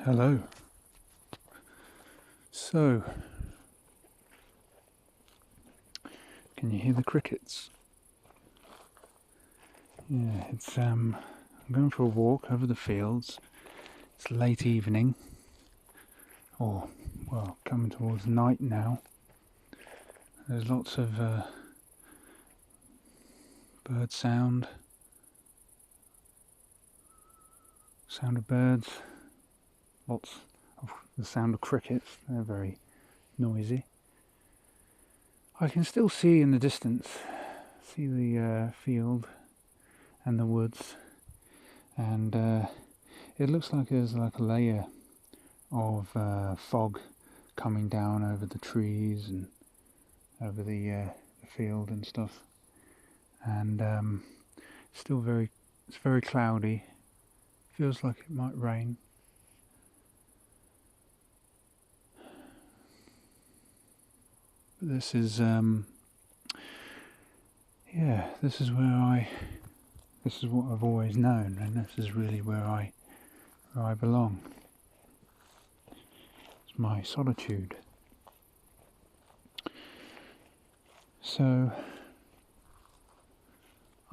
Hello. So, can you hear the crickets? Yeah, I'm going for a walk over the fields. It's late evening, or, well, coming towards night now. There's lots of bird sound of birds, lots of the sound of crickets. They're very noisy. I can still see in the distance, see the field and the woods, and it looks like there's like a layer of fog coming down over the trees and over the field and stuff, and it's very cloudy. Feels like it might rain. But this is this is what I've always known, and this is really where I belong. It's my solitude. So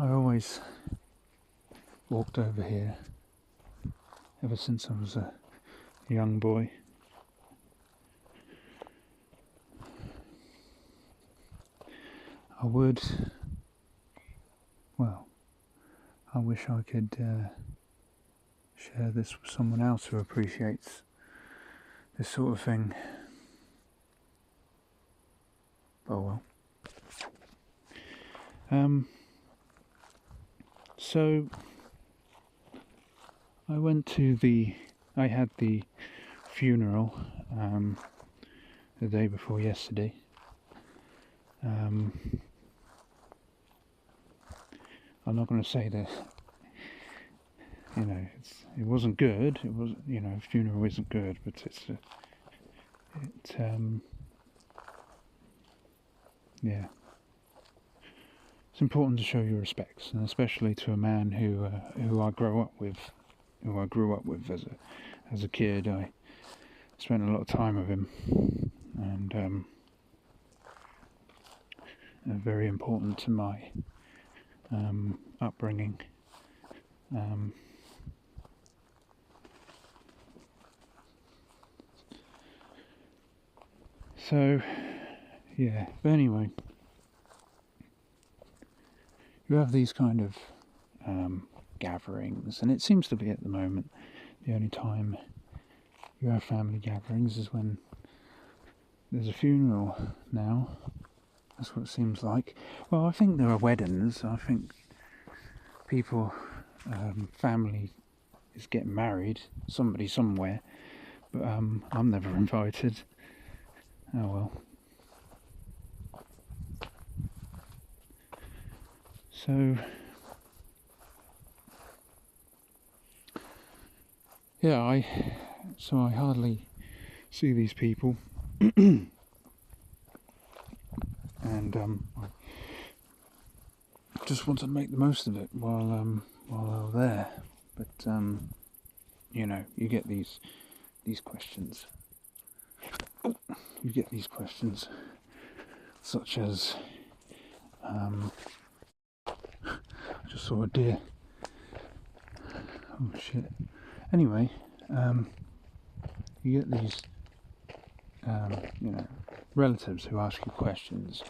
I've always walked over here ever since I was a young boy. I wish I could share this with someone else who appreciates this sort of thing. Oh well. So I had the funeral the day before yesterday. I'm not going to say that, it wasn't good. It was, funeral isn't good, but yeah. It's important to show your respects, and especially to a man who I grew up with as a kid. I spent a lot of time with him, and very important to my upbringing. So, yeah. But anyway, you have these kind of gatherings, and it seems to be at the moment the only time you have family gatherings is when there's a funeral now. That's what it seems like. Well, I think there are weddings. I think people, family is getting married, somebody somewhere, but I'm never invited. Oh well. So, yeah, I hardly see these people. And I just wanted to make the most of it while I was there. But you get these questions. You get these questions, such as I just saw a deer. Oh shit. Anyway, you get these relatives who ask you questions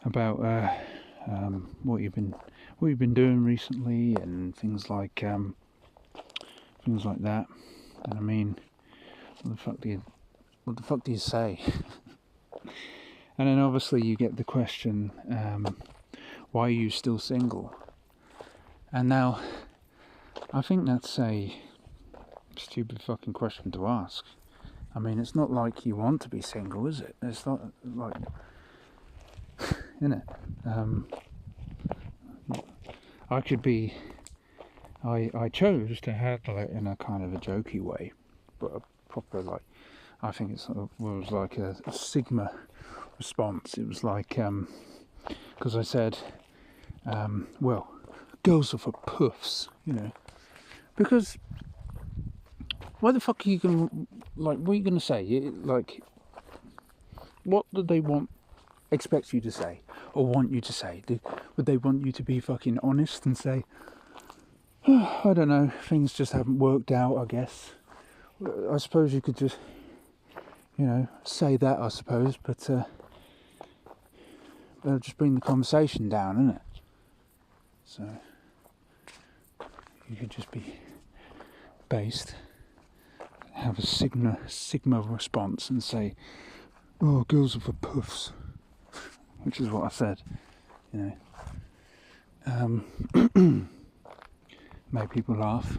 about what you've been doing recently and things like that. And I mean, what the fuck do you say? And then obviously you get the question, why are you still single? And now I think that's a stupid fucking question to ask. I mean, it's not like you want to be single, is it? It's not like, innit? I chose to handle it in a kind of a jokey way, but a proper, I think it was like a Sigma response. It was like, because I said, well, girls are for puffs, because Why the fuck are you gonna, like, what are you gonna say? Like, what do they expect you to say, or want you to say? Would they want you to be fucking honest and say, oh, I don't know, things just haven't worked out, I guess. I suppose you could just, say that, I suppose, but they'll just bring the conversation down, innit? So you could just be based, have a sigma response and say, oh, girls are for puffs, which is what I said, make people laugh.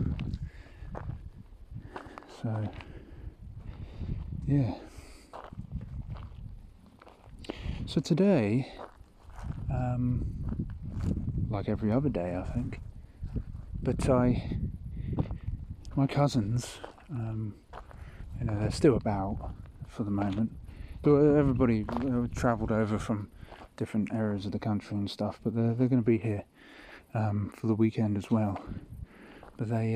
So yeah, so today, like every other day I think, but my cousins, they're still about for the moment. Everybody travelled over from different areas of the country and stuff, but they're going to be here for the weekend as well. But they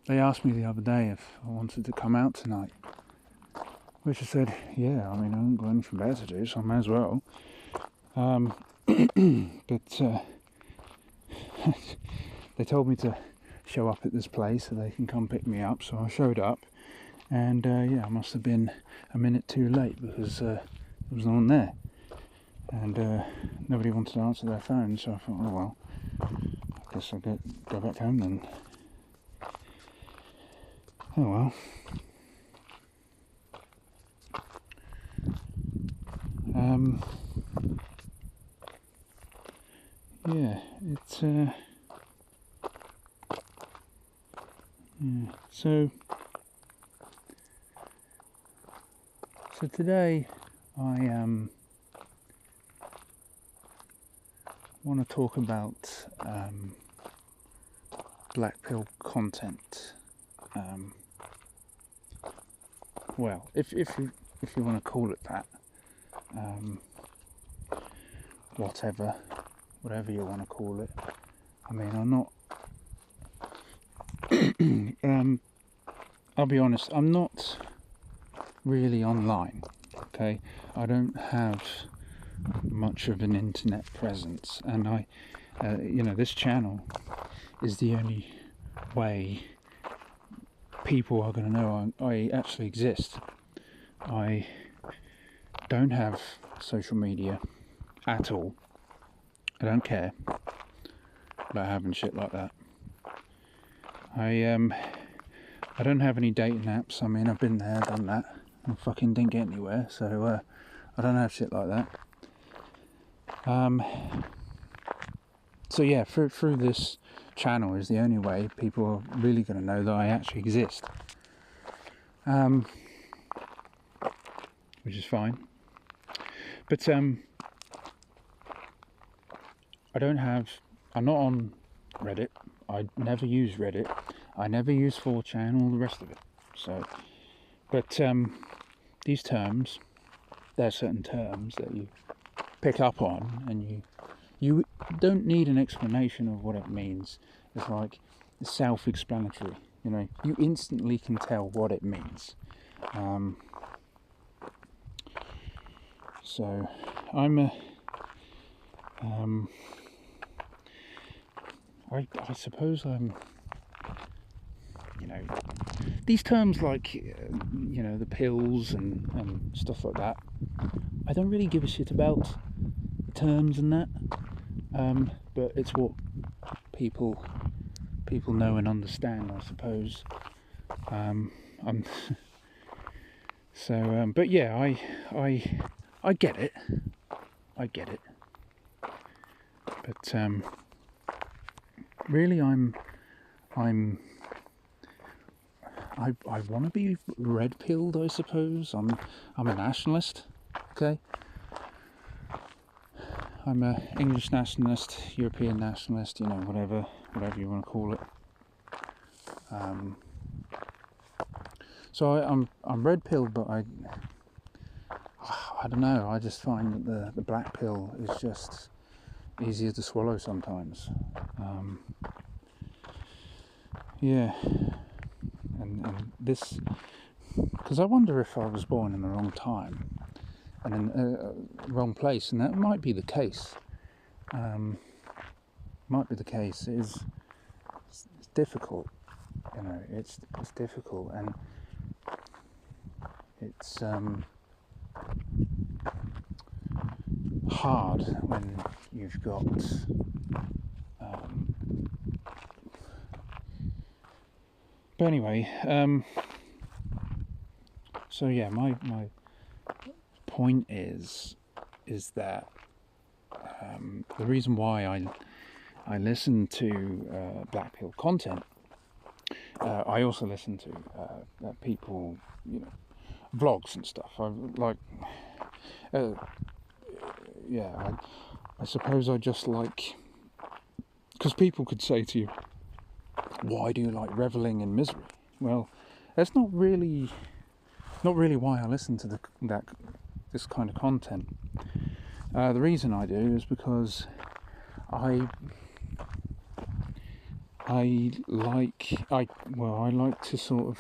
asked me the other day if I wanted to come out tonight, which I said, yeah, I mean, I haven't got anything better to do, so I may as well. But they told me to show up at this place so they can come pick me up, so I showed up, and I must have been a minute too late because there was no one there, and nobody wanted to answer their phone, so I thought, oh well, I guess I'll go back home then. Oh well. Yeah, it's so today I want to talk about black pill content. Well, if you want to call it that, whatever you want to call it. I mean, I'm not. I'll be honest. I'm not really online. Okay, I don't have much of an internet presence, and I, this channel is the only way people are going to know I actually exist. I don't have social media at all. I don't care about having shit like that. I don't have any dating apps. I mean, I've been there, done that, and fucking didn't get anywhere. So I don't have shit like that. So yeah, through this channel is the only way people are really going to know that I actually exist. Which is fine. But I'm not on Reddit. I never use Reddit. I never use 4chan, all the rest of it. So, but these terms, there are certain terms that you pick up on, and you don't need an explanation of what it means. It's like it's self-explanatory. You instantly can tell what it means. So I'm I suppose I'm, these terms like, the pills and stuff like that, I don't really give a shit about the terms and that, but it's what people know and understand, I suppose. But yeah, I get it. But really, I want to be red-pilled, I suppose. I'm a nationalist, okay? I'm a English nationalist, European nationalist, whatever you want to call it. So I'm red-pilled, but I don't know. I just find that the black pill is just easier to swallow sometimes. yeah, and this, because I wonder if I was born in the wrong time and in the wrong place, and that might be the case. It's difficult, it's difficult, and it's hard when you've got but anyway, so yeah, my point is that the reason why I listen to Black Pill content, I also listen to people, vlogs and stuff. I like, I suppose I just like, because people could say to you, why do you like reveling in misery? Well, that's not really why I listen to this kind of content. The reason I do is because I like to sort of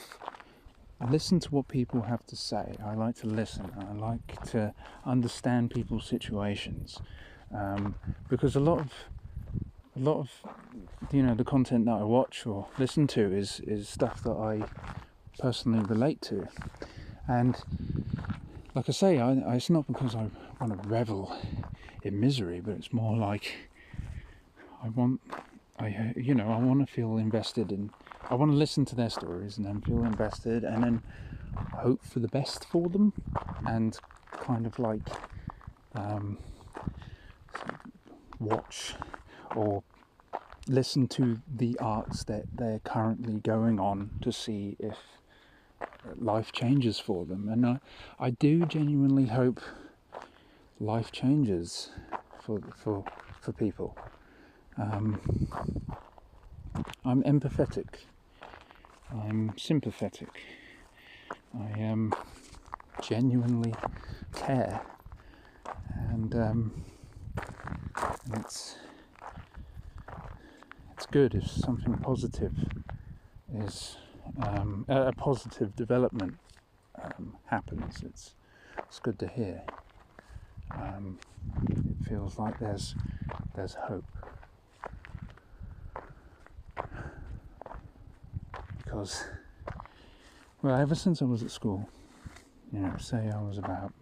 listen to what people have to say. I like to listen. I like to understand people's situations, because a lot of the content that I watch or listen to is stuff that I personally relate to. And like I say, it's not because I want to revel in misery, but it's more like I want to feel invested in. I want to listen to their stories and then feel invested, and then hope for the best for them, and kind of like watch or listen to the arts that they're currently going on to see if life changes for them. And I do genuinely hope life changes for people. I'm empathetic. I'm sympathetic. I genuinely care, and it's good if something positive is a positive development happens. It's good to hear. It feels like there's hope, because ever since I was at school, say I was about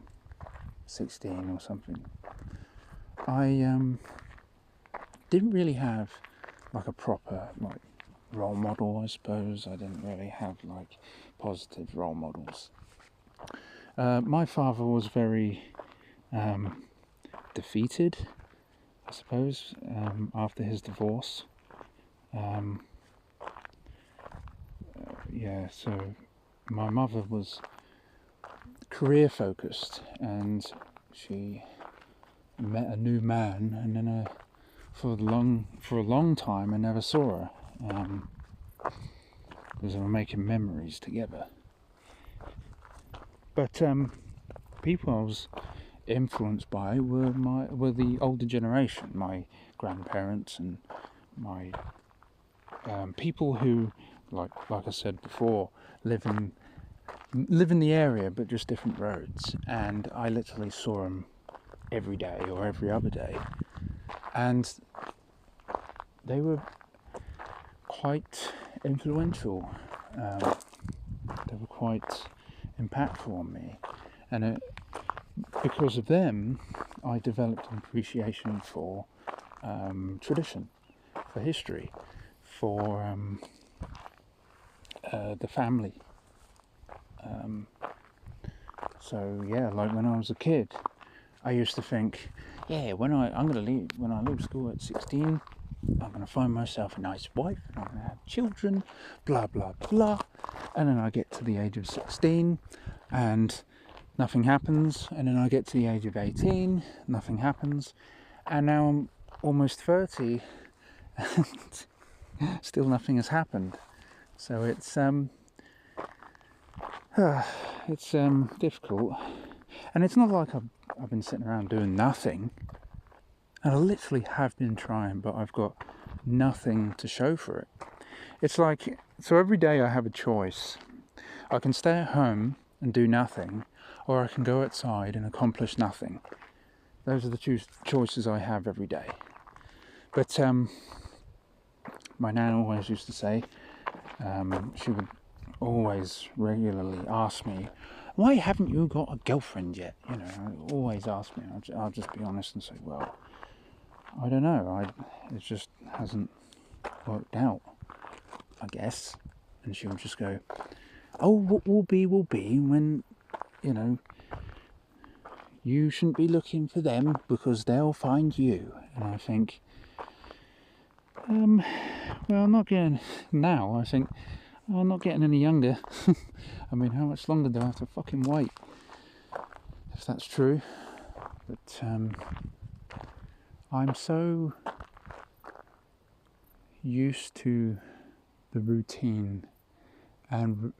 16 or something, I didn't really have like a proper role model, I suppose. I didn't really have like positive role models. My father was very defeated, I suppose, after his divorce. So my mother was career focused, and she met a new man, and then for a long time I never saw her, because they were making memories together. But people I was influenced by were the older generation, my grandparents and my people who, like I said before, live in the area but just different roads, and I literally saw them every day or every other day, and they were quite influential. They were quite impactful on me, and because of them I developed an appreciation for tradition, for history, for the family. So yeah, like when I was a kid, I used to think, when I leave school at 16, I'm going to find myself a nice wife, and I'm going to have children, blah blah blah. And then I get to the age of 16 and nothing happens, and then I get to the age of 18, nothing happens, and now I'm almost 30 and still nothing has happened. So it's difficult, and it's not like I've been sitting around doing nothing, and I literally have been trying, but I've got nothing to show for it. it's like, so every day I have a choice. I can stay at home and do nothing, or I can go outside and accomplish nothing. Those are the choices I have every day. But my nan always used to say, she would always regularly ask me, why haven't you got a girlfriend yet? You know, always ask me. I'll just be honest and say, well, I don't know. It just hasn't worked out, I guess. And she would just go, oh, what will be when, you know, you shouldn't be looking for them because they'll find you. And I think, well, I'm not getting now. I think I'm not getting any younger. I mean, how much longer do I have to fucking wait? If that's true. But I'm so used to the routine, and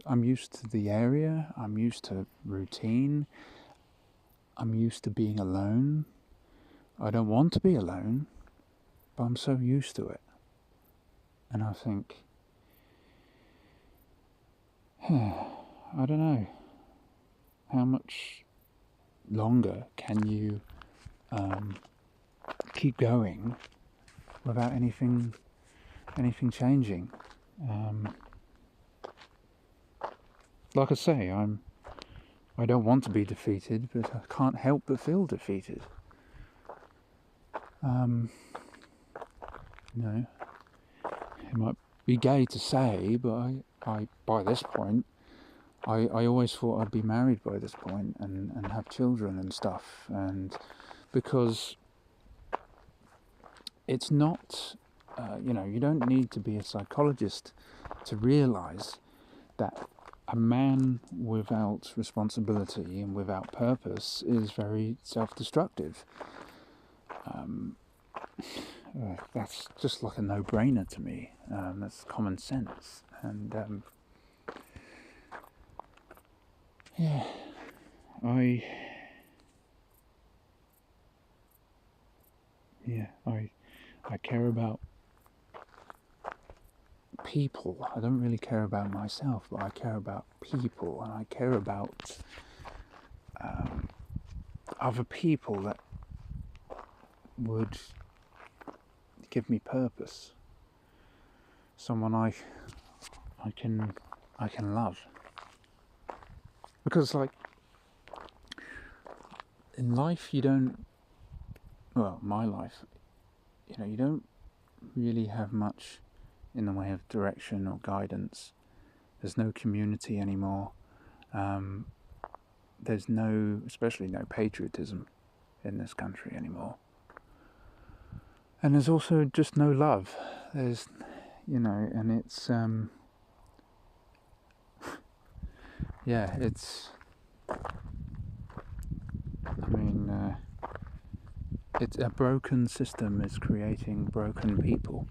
I'm used to the area, I'm used to routine, I'm used to being alone. I don't want to be alone, but I'm so used to it. And I think, I don't know, how much longer can you keep going without anything changing? Like I say, I don't want to be defeated, but I can't help but feel defeated. You know, it might be gay to say, but I by this point, I always thought I'd be married by this point and have children and stuff, and because it's not, you know, you don't need to be a psychologist to realise that a man without responsibility and without purpose is very self-destructive. That's just like a no-brainer to me. That's common sense, and yeah, I care about people. I don't really care about myself, but I care about people, and I care about other people that would give me purpose. Someone I can love. Because, like, in life my life, you know, you don't really have much in the way of direction or guidance. There's no community anymore. There's especially no patriotism in this country anymore. And there's also just no love. There's, you know, and it's, yeah, it's, I mean, it's a broken system is creating broken people.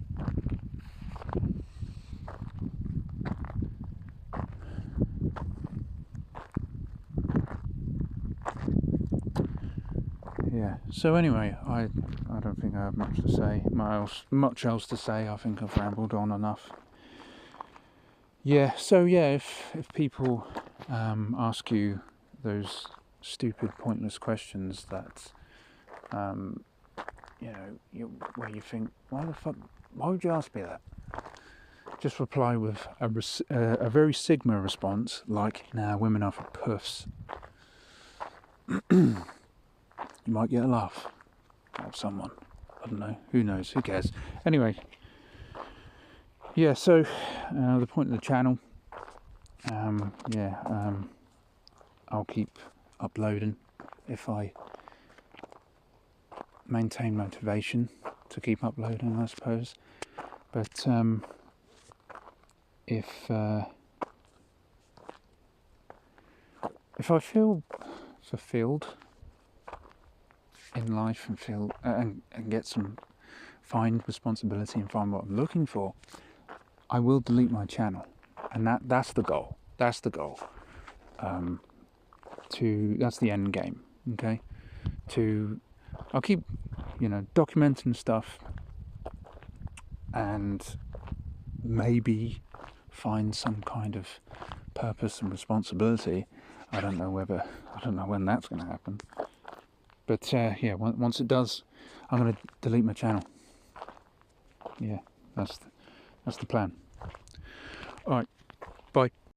Yeah, so anyway, I don't think I have much to say, much else to say. I think I've rambled on enough. Yeah, so yeah, if people ask you those stupid, pointless questions that, you know, where you think, why would you ask me that? Just reply with a very Sigma response, like, nah, women are for puffs. You might get a laugh out of someone. I don't know. Who knows? Who cares? Anyway, yeah, so the point of the channel, I'll keep uploading if I maintain motivation to keep uploading, I suppose. But if I feel fulfilled in life and feel and find responsibility and find what I'm looking for, I will delete my channel, and that's the goal. That's the goal. That's the end game. Okay. I'll keep, you know, documenting stuff and maybe find some kind of purpose and responsibility. I don't know when that's going to happen. But yeah, once it does, I'm going to delete my channel. Yeah, that's the plan. All right, bye.